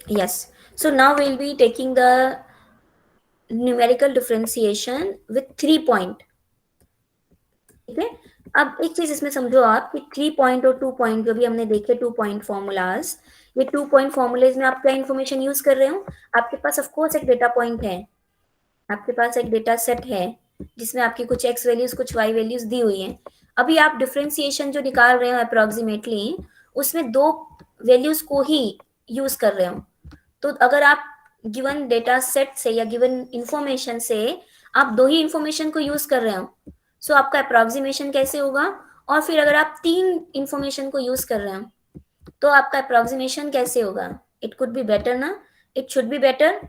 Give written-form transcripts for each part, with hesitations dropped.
Yes. So now we'll be taking the numerical differentiation with 3 point. ठीक है. अब एक चीज इसमें समझो आप कि 3 point और 2 point जो भी हमने देखे 2 point फॉर्मूलाज, ये 2 point फॉर्मूलेज में आप क्या इन्फॉर्मेशन यूज कर रहे हो. आपके पास ऑफ कोर्स एक डेटा पॉइंट है, आपके पास एक डेटा सेट है जिसमें आपकी कुछ एक्स वैल्यूज कुछ वाई वैल्यूज दी हुई हैं. अभी आप डिफरेंशिएशन जो निकाल रहे हो अप्रोक्सीमेटली, उसमें दो वैल्यूज को ही यूज कर रहे हो. तो अगर आप गिवन डेटा सेट से या गिवन इंफॉर्मेशन से आप दो ही इंफॉर्मेशन को यूज कर रहे हो, सो आपका अप्रोक्सीमेशन कैसे होगा. और फिर अगर आप तीन इंफॉर्मेशन को यूज कर रहे हो तो आपका अप्रोक्सीमेशन कैसे होगा. इट कुड बी बेटर ना, इट शुड बी बेटर.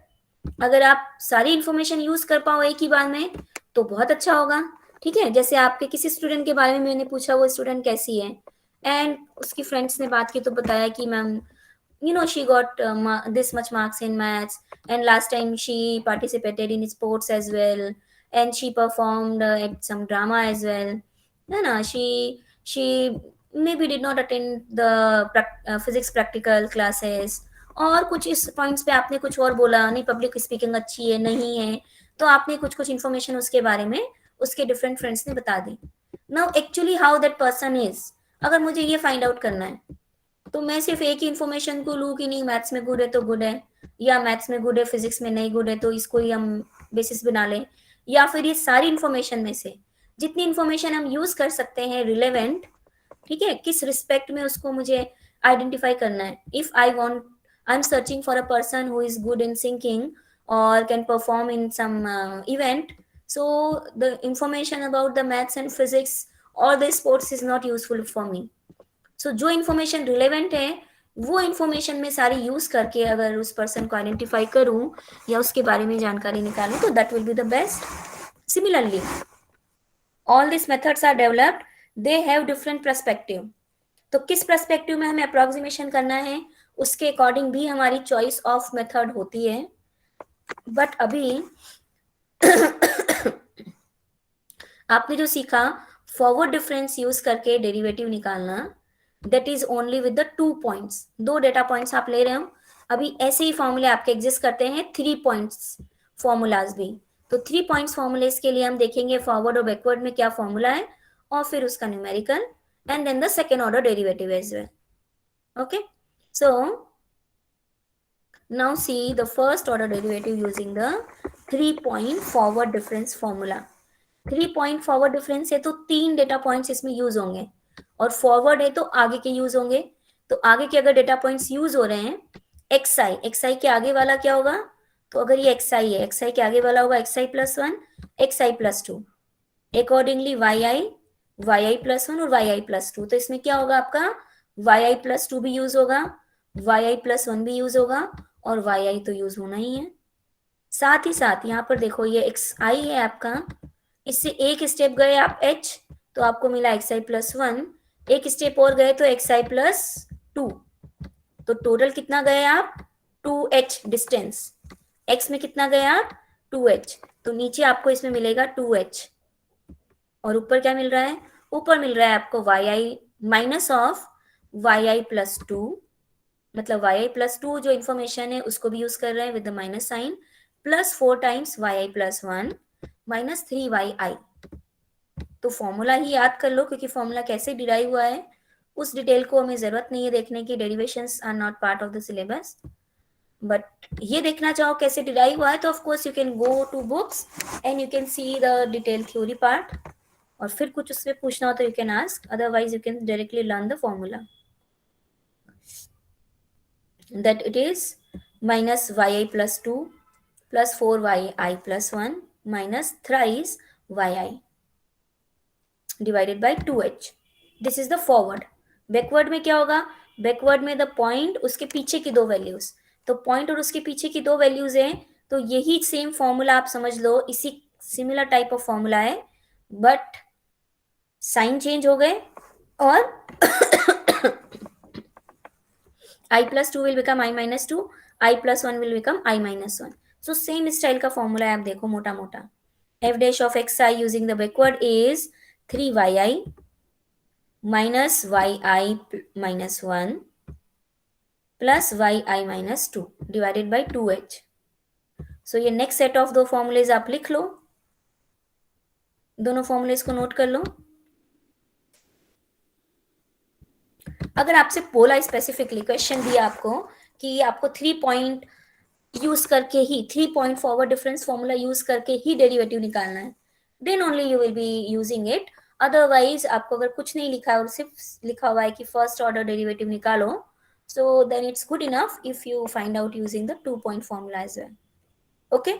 अगर आप सारी इंफॉर्मेशन यूज कर पाओ एक ही बार में तो बहुत अच्छा होगा. ठीक है, जैसे आपके किसी स्टूडेंट के बारे में मैंने पूछा वो स्टूडेंट कैसी है, एंड उसकी फ्रेंड्स ने बात की तो बताया कि ma'am she got this much marks in maths, and last time she participated in sports as well, and she performed at some drama as well. No, no, she maybe did not attend the physics practical classes. और कुछ इस points पे आपने कुछ और बोला, नहीं public speaking अच्छी है नहीं है, तो आपने कुछ कुछ इन्फॉर्मेशन उसके बारे में उसके डिफरेंट फ्रेंड्स ने बता दी. Now actually how that person is, अगर मुझे ये फाइंड आउट करना है तो मैं सिर्फ एक ही इन्फॉर्मेशन को लूँ कि नहीं मैथ्स में गुड है तो गुड है, या मैथ्स में गुड है फिजिक्स में नहीं गुड है, तो इसको ही हम बेसिस बना लें. या फिर ये सारी इन्फॉर्मेशन में से जितनी इन्फॉर्मेशन हम यूज कर सकते हैं रिलेवेंट, ठीक है, किस रिस्पेक्ट में उसको मुझे आइडेंटिफाई करना है. If I want, I am searching for a person who is good in singing और can perform in some event, so the information about the maths and physics or the sports is not useful for me. सो जो information relevant है वो information में सारी use करके अगर उस person को आइडेंटिफाई करूं या उसके बारे में जानकारी निकालूं तो that will be the best. Similarly all this methods are developed, they have different perspective. तो किस पर्सपेक्टिव में हमें अप्रोक्सीमेशन करना है उसके अकॉर्डिंग भी हमारी चॉइस ऑफ मेथड होती है. बट अभी आपने जो सीखा फॉरवर्ड डिफरेंस यूज करके डेरिवेटिव निकालना, that is only with the 2 points. दो डेटा पॉइंट्स आप ले रहे हो. अभी ऐसे ही फॉर्मूले आपके एग्जिस्ट करते हैं 3 पॉइंट्स फॉर्मूलाज भी. तो 3 पॉइंट्स फॉर्मूलेज के लिए हम देखेंगे फॉरवर्ड और बैकवर्ड में क्या फॉर्मूला है, और फिर उसका numerical, and then the second order derivative as well. Okay, so now see the first order derivative using the 3 point forward difference formula. 3 point forward difference है तो तीन डेटा पॉइंट्स इसमें यूज होंगे, और फॉरवर्ड है तो आगे के यूज होंगे. तो आगे के अगर डेटा पॉइंट्स यूज हो रहे हैं एक्स आई के आगे वाला क्या होगा, तो अगर ये एक्स आई है एक्स आई के आगे वाला होगा XI+1 XI+2. Accordingly Y I plus one और YI+2. तो इसमें क्या होगा आपका YI+2 भी यूज होगा, YI+1 भी यूज होगा, और YI तो यूज होना ही है. साथ ही साथ यहाँ पर देखो ये XI है आपका, इससे एक स्टेप गए आप H तो आपको मिला XI+1, एक स्टेप और गए तो XI+2. तो टोटल कितना गए आप 2H डिस्टेंस. X में कितना गए आप 2H, तो नीचे आपको इसमें मिलेगा 2H, और ऊपर क्या मिल रहा है, ऊपर मिल रहा है आपको YI माइनस ऑफ YI+2. मतलब YI+2 जो इन्फॉर्मेशन है उसको भी यूज कर रहे हैं with the minus sign, plus 4 times YI+1 minus 3YI. तो फॉर्मूला ही याद कर लो, क्योंकि फॉर्मूला कैसे डिराइव हुआ है उस डिटेल को हमें जरूरत नहीं है देखने की, derivations are not part of the syllabus. But ये देखना चाहो कैसे डिराइव हुआ है तो of course you can go to books and you can see the detail theory part, और फिर कुछ उसमें पूछना हो तो you can ask, otherwise you can directly learn the formula. that it is minus yi+2 plus 4yi+1 minus thrice yi divided by 2h. This is the forward. Backward में क्या होगा, backward में the point उसके पीछे की दो values, तो point और उसके पीछे की दो वैल्यूज है, तो यही सेम फॉर्मूला आप समझ लो, इसी सिमिलर टाइप ऑफ फॉर्मूला है, बट साइन चेंज हो गए, और I+2 will become I-2, I+1 will become I-1. So same style का फॉर्मूला है, आप देखो मोटा मोटा. F dash of xi using the backward is 3yi minus yi minus 1 plus Y I minus 2 divided by 2h। So ये next set of दो formulas आप लिख लो, दोनों फॉर्मूलेज को नोट कर लो। अगर आपसे बोला स्पेसिफिकली क्वेश्चन दिया आपको कि आपको 3 पॉइंट यूज करके ही, 3 point forward difference formula use करके ही डेरिवेटिव निकालना है, then only you will be using it. Otherwise आपको अगर कुछ नहीं लिखा और सिर्फ लिखा हुआ है कि फर्स्ट ऑर्डर डेरिवेटिव निकालो, so then it's good enough if you find out using the 2 point formula as well. Okay.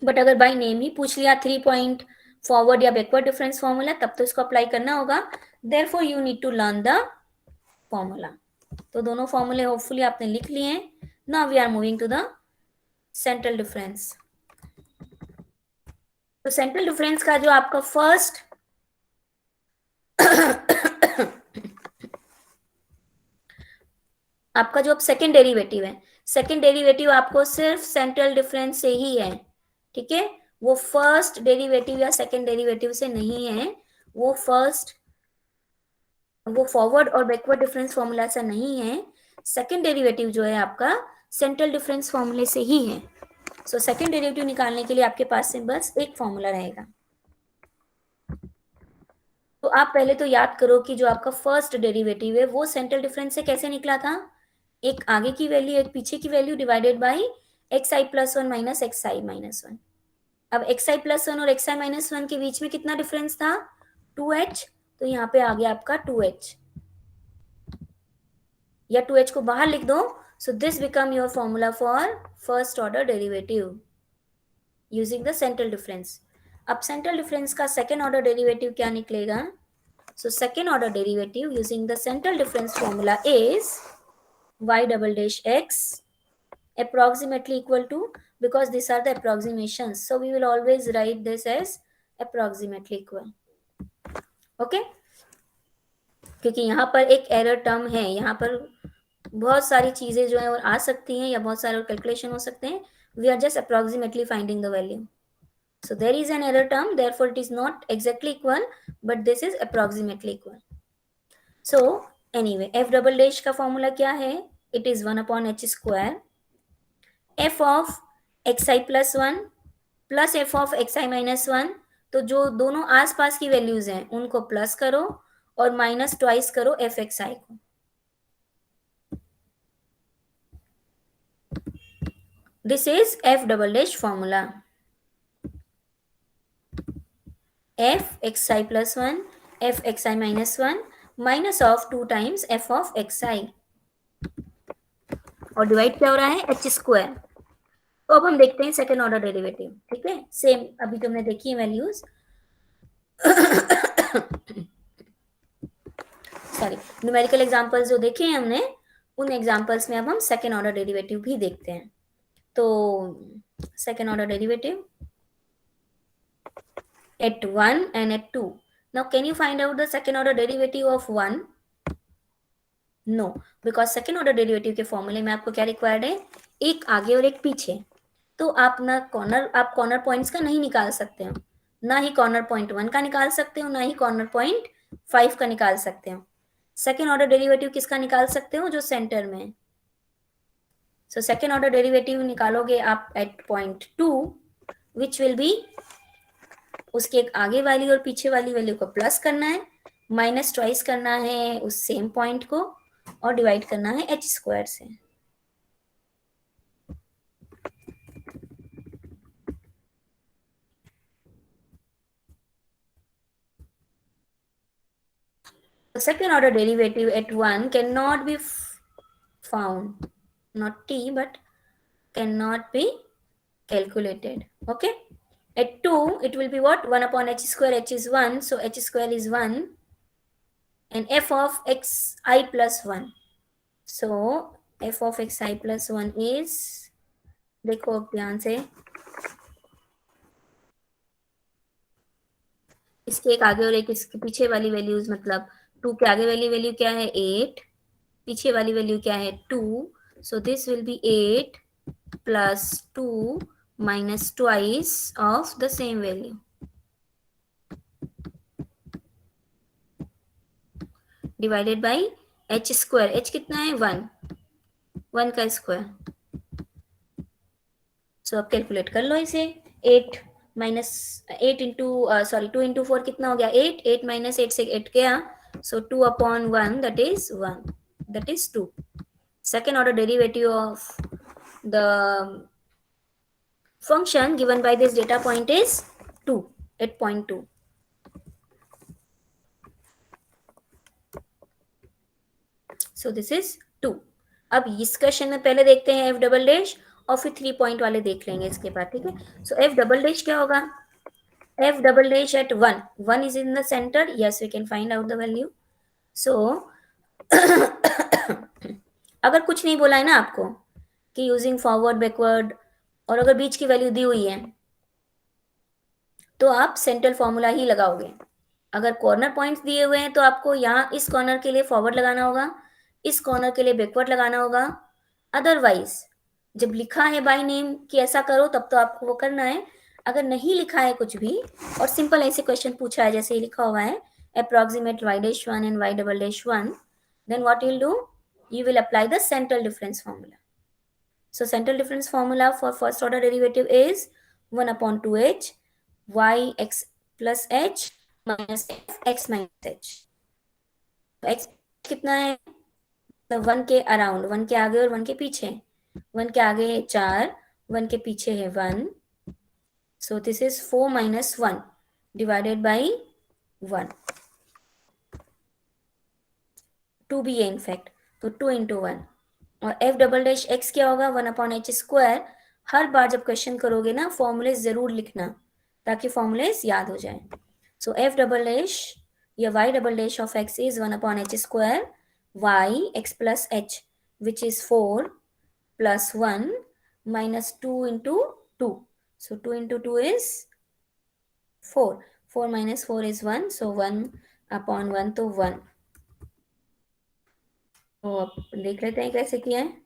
But अगर बाय नेम ही पूछ लिया 3 पॉइंट फॉरवर्ड या बैकवर्ड डिफरेंस फॉर्मूला, तब तो इसको अप्लाई करना होगा। Therefore you need to learn the formula. तो दोनों फॉर्मूले होपफुली आपने लिख लिए हैं। Now we are moving to the central difference. तो सेंट्रल डिफरेंस का जो आपका फर्स्ट आपका जो सेकेंड डेरिवेटिव है, सेकेंड डेरिवेटिव आपको सिर्फ सेंट्रल डिफरेंस से ही है, ठीक है। वो फर्स्ट डेरिवेटिव या सेकेंड डेरिवेटिव से नहीं है, वो फॉरवर्ड और बैकवर्ड डिफरेंस फॉर्मूला से नहीं है। सेकेंड डेरिवेटिव जो है आपका सेंट्रल डिफरेंस फॉर्मूले से ही है। सो सेकेंड डेरिवेटिव निकालने के लिए आपके पास से बस एक फॉर्मूला रहेगा। तो आप पहले तो याद करो कि जो आपका फर्स्ट डेरिवेटिव है वो सेंट्रल डिफरेंस से कैसे निकला था, एक आगे की वैल्यू एक पीछे की value divided by x I plus one minus x I minus one. अब एक्स आई प्लस वन और एक्स आई माइनस वन के बीच में कितना डिफरेंस था, 2h। तो यहाँ पे आ गया आपका 2h, या 2h को बाहर लिख दो। So this become your formula for first order derivative using the central difference. अब सेंट्रल डिफरेंस का सेकेंड ऑर्डर डेरिवेटिव क्या निकलेगा? So second order derivative using the central difference formula is y double dash x approximately equal to, because these are the approximations, so we will always write this as approximately equal. Okay, क्योंकि यहाँ पर एक error term है, यहाँ पर बहुत सारी चीजें जो है वो आ सकती हैं या बहुत सारे कैलकुलेशन हो सकते हैं। We are just approximately finding the value, so there is an error term, therefore it is not exactly equal, but this is approximately equal. So anyway, f double dash का फॉर्मूला क्या है? It is 1/h square f of xi plus 1 plus f of xi minus 1। तो जो दोनों आसपास की values हैं उनको प्लस करो और माइनस ट्वाइस करो fxi को। This is f double dash formula, f xi plus 1 f xi minus 1 minus of 2 times f of xi, और डिवाइड क्या हो रहा है, h स्क्वायर। तो अब हम देखते हैं सेकेंड ऑर्डर डेरिवेटिव, ठीक है। सेम अभी जो हमने देखी है वैल्यूज सॉरी न्यूमेरिकल एग्जांपल्स जो देखे हैं हमने, उन एग्जांपल्स में अब हम सेकेंड ऑर्डर डेरिवेटिव भी देखते हैं। तो second order derivative at 1 and at 2. Now can you find out the second order derivative of 1? No, because second order derivative के फॉर्मूले में आपको क्या रिक्वायर्ड है, एक आगे और एक पीछे। तो आप कॉर्नर पॉइंट्स का नहीं निकाल सकते हो, ना ही कॉर्नर पॉइंट 1 का निकाल सकते हो, ना ही कॉर्नर पॉइंट 5 का निकाल सकते हो। सेकेंड ऑर्डर डेरिवेटिव किसका निकाल सकते हो, जो सेंटर में। सो सेकेंड ऑर्डर डेरिवेटिव निकालोगे आप at point 2, which will be, उसके एक आगे वाली और पीछे वाली वैल्यू को प्लस करना है, माइनस ट्वाइस करना है उस सेम पॉइंट को, और डिवाइड करना है h स्क्वायर से। The second order derivative at 1 cannot be found, not t but cannot be calculated. Okay, at 2 it will be what, 1/h square, h is 1, so h square is 1, and f of xi plus 1, so f of xi plus 1 is, देखो अब ध्यान से, इसके एक आगे और एक इसके पीछे वाली वैल्यूज, मतलब 2 के आगे वाली वैल्यू क्या है 8, पीछे वाली वैल्यू क्या है 2, so this will be 8 plus 2 minus twice of the same value. Divided by h square, h कितना है 1, 1 का स्क्वायर। सो अब कैलकुलेट कर लो इसे, 8 माइनस 8 इंटू सॉरी 2 इंटू 4 कितना हो गया 8, 8 माइनस 8 से 8 गया, सो 2 upon 1 that is 1, that is 2। Second order derivative of the function given by this data point is 2, 8.2. So this is 2. अब इस क्वेश्चन में पहले देखते हैं एफ डबल डैश और फिर 3 पॉइंट वाले देख लेंगे इसके बाद, ठीक है। सो एफ डबल डैश क्या होगा, F double dash at 1, 1 is in the center, yes we can find out the value. So अगर कुछ नहीं बोला है ना आपको कि यूजिंग फॉरवर्ड बैकवर्ड, और अगर बीच की वैल्यू दी हुई है तो आप सेंट्रल फॉर्मूला ही लगाओगे। अगर कॉर्नर पॉइंट्स दिए हुए हैं तो आपको यहाँ इस कॉर्नर के लिए फॉरवर्ड लगाना होगा, इस कॉर्नर के लिए बैकवर्ड लगाना होगा। अदरवाइज जब लिखा है बाय नेम कि ऐसा करो तब तो आपको वो करना है। अगर नहीं लिखा है कुछ भी और सिंपल ऐसे क्वेश्चन पूछा है जैसे लिखा हुआ है approximate y dash 1 and y double dash 1, then what you'll do, you will apply the central difference formula. So central difference formula for first order derivative is 1 upon 2h y x plus h minus x minus h। x कितना है, तो 1 के around, 1 के आगे और 1 के पीछे, 1 के आगे है 4, 1 के पीछे है 1, so this is 4 minus 1 divided by 1, 2 भी है इनफैक्ट, तो 2 इंटू 1। और एफ डबल डैश एक्स क्या होगा 1 अपॉन एच स्क्वायर। हर बार जब क्वेश्चन करोगे ना फॉर्मूले जरूर लिखना ताकि फॉर्मूले याद हो जाए। सो एफ डबल डैश या Y double dash of x is 1 upon H square Y x plus H which is 4 plus 1 minus 2 into 2, so 2 into 2 is 4, 4 minus 4 is 1, so 1 upon 1 तो 1। तो अब देख लेते हैं कैसे किया है।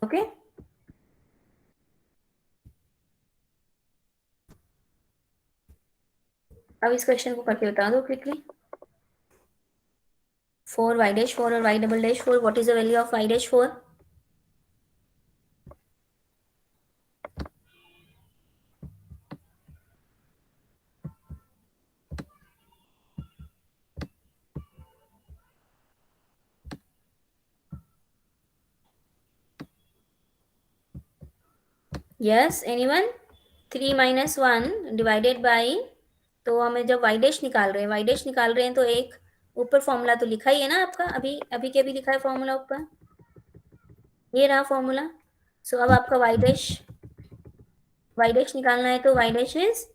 ओके अब इस क्वेश्चन को करके बता दो क्विकली। 4 y dash 4 और y double dash 4, what is the value of y dash 4? Yes, anyone? 3 minus 1 divided by, तो हमें जब y dash निकाल रहे हैं, y dash निकाल रहे हैं तो एक ऊपर फॉर्मूला तो लिखा ही है ना आपका, अभी अभी के भी लिखा है फॉर्मूला ऊपर, ये रहा फॉर्मूला। सो अब आपका y dash निकालना है तो y dash is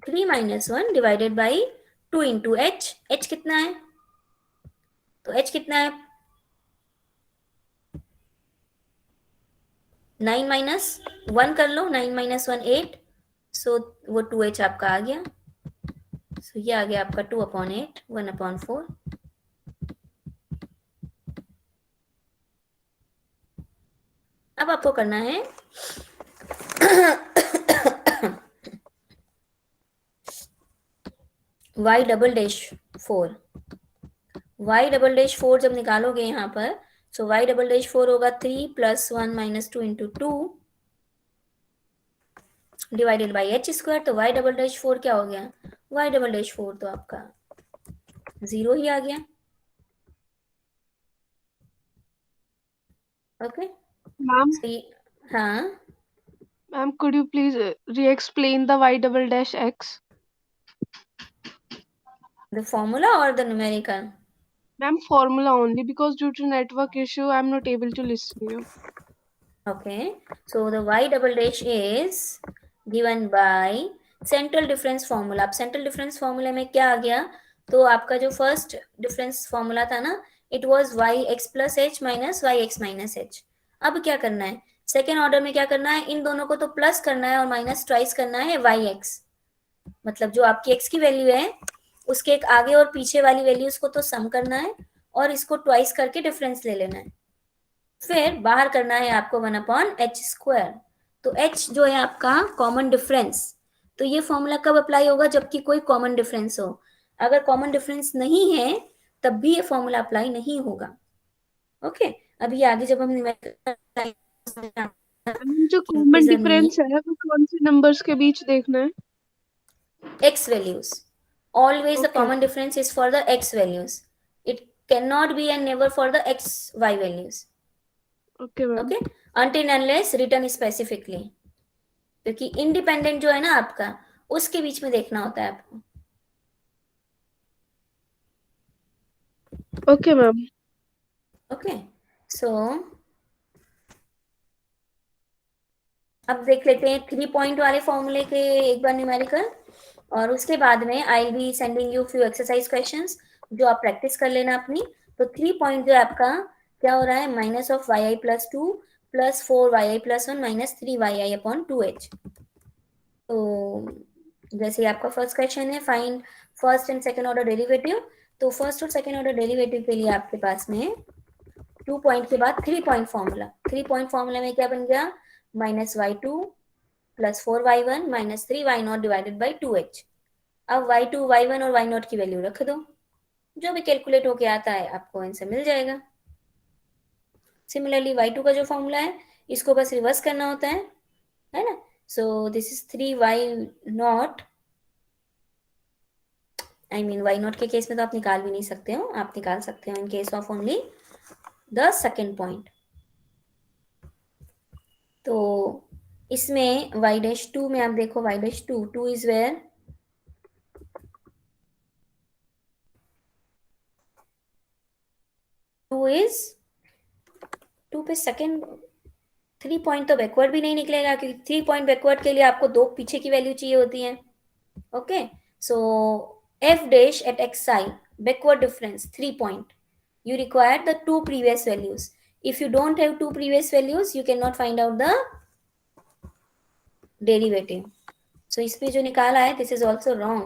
3 minus 1 divided by 2 into h, h कितना है, तो h कितना है 9 माइनस 1 कर लो, 9 माइनस 1 8, सो वो 2h आपका आ गया। सो ये आ गया आपका 2 अपॉन 8, 1 अपॉन 4। अब आपको करना है y double dash 4, y double dash 4 जब निकालोगे यहाँ पर, सो y डबल डैश 4 होगा 3 plus 1 minus 2 into 2 divided by h square. तो y डबल डैश 4 क्या हो गया, y डबल डैश 4 तो आपका 0 ही आ गया। ओके Ma'am, हाँ, ma'am, could you please re-explain the y double dash x? the formula or the numerical? Ma'am, formula only because due to network issue, I'm not able to listen you. Okay, so the y double dash is given by central difference formula. अब central difference formula में क्या आ गया, तो आपका जो first difference formula था ना, it was Y x plus H minus Y x minus H. अब क्या करना है, सेकेंड ऑर्डर में क्या करना है, इन दोनों को तो प्लस करना है और माइनस ट्वाइस करना है वाई एक्स, मतलब जो आपकी एक्स की वैल्यू है उसके एक आगे और पीछे वाली वैल्यूज को तो सम करना है और इसको ट्वाइस करके डिफरेंस ले लेना है। फिर बाहर करना है आपको 1 अपॉन एच स्क्वायर। तो h जो है आपका कॉमन डिफरेंस, तो ये फॉर्मूला कब अप्लाई होगा, जबकि कोई कॉमन डिफरेंस हो। अगर कॉमन डिफरेंस नहीं है तब भी ये फॉर्मूला अप्लाई नहीं होगा। ओके, अभी आगे जब हम जो कॉमन इंटीजर में डिफरेंस है वो कौन से नंबर्स के बीच देखना है? x values, always the okay common difference is for the x values, it cannot be and never for the x y values। Okay ma'am. Okay, until unless written specifically, क्योंकि independent जो है ना आपका, उसके बीच में देखना होता है आपको। Okay ma'am. ओके, सो अब देख लेते हैं 3 पॉइंट वाले फॉर्मूले के एक बार न्यूमेरिकल, और उसके बाद में I will be sending you few exercise questions जो आप प्रैक्टिस कर लेना अपनी। तो 3 पॉइंट जो है आपका क्या हो रहा है, minus of Y I plus 2 plus 4 y i+1 minus 3 y i/2h। तो जैसे आपका फर्स्ट क्वेश्चन है, find first and second order derivative. तो फर्स्ट और सेकेंड ऑर्डर डेरिवेटिव के लिए आपके पास में 2 पॉइंट के बाद 3 पॉइंट फॉर्मूला, 3 पॉइंट फॉर्मूला में क्या बन गया, -y2 plus 4y1 minus 3y0 divided by 2h। अब y2 y1 और y0 की वैल्यू रख दो, जो भी कैलकुलेट होके आता है आपको आंसर मिल जाएगा। सिमिलरली y2 का जो फॉर्मूला है इसको बस रिवर्स करना होता है ना। So this is 3y0, I mean y0 के केस में तो आप निकाल भी नहीं सकते हो, आप निकाल सकते हो in case of only the second point. तो इसमें y'2 में आप देखो, y'2 2 इज वेयर, 2 इज 2 पे सेकेंड 3 पॉइंट तो बैकवर्ड भी नहीं निकलेगा, क्योंकि 3 पॉइंट बैकवर्ड के लिए आपको 2 पीछे की वैल्यू चाहिए होती है। Okay, so f dash at xi backward difference 3 point, you require the 2 previous values, if you don't have 2 previous values you cannot find out the derivative। so इसमें जो निकाला है this is also wrong,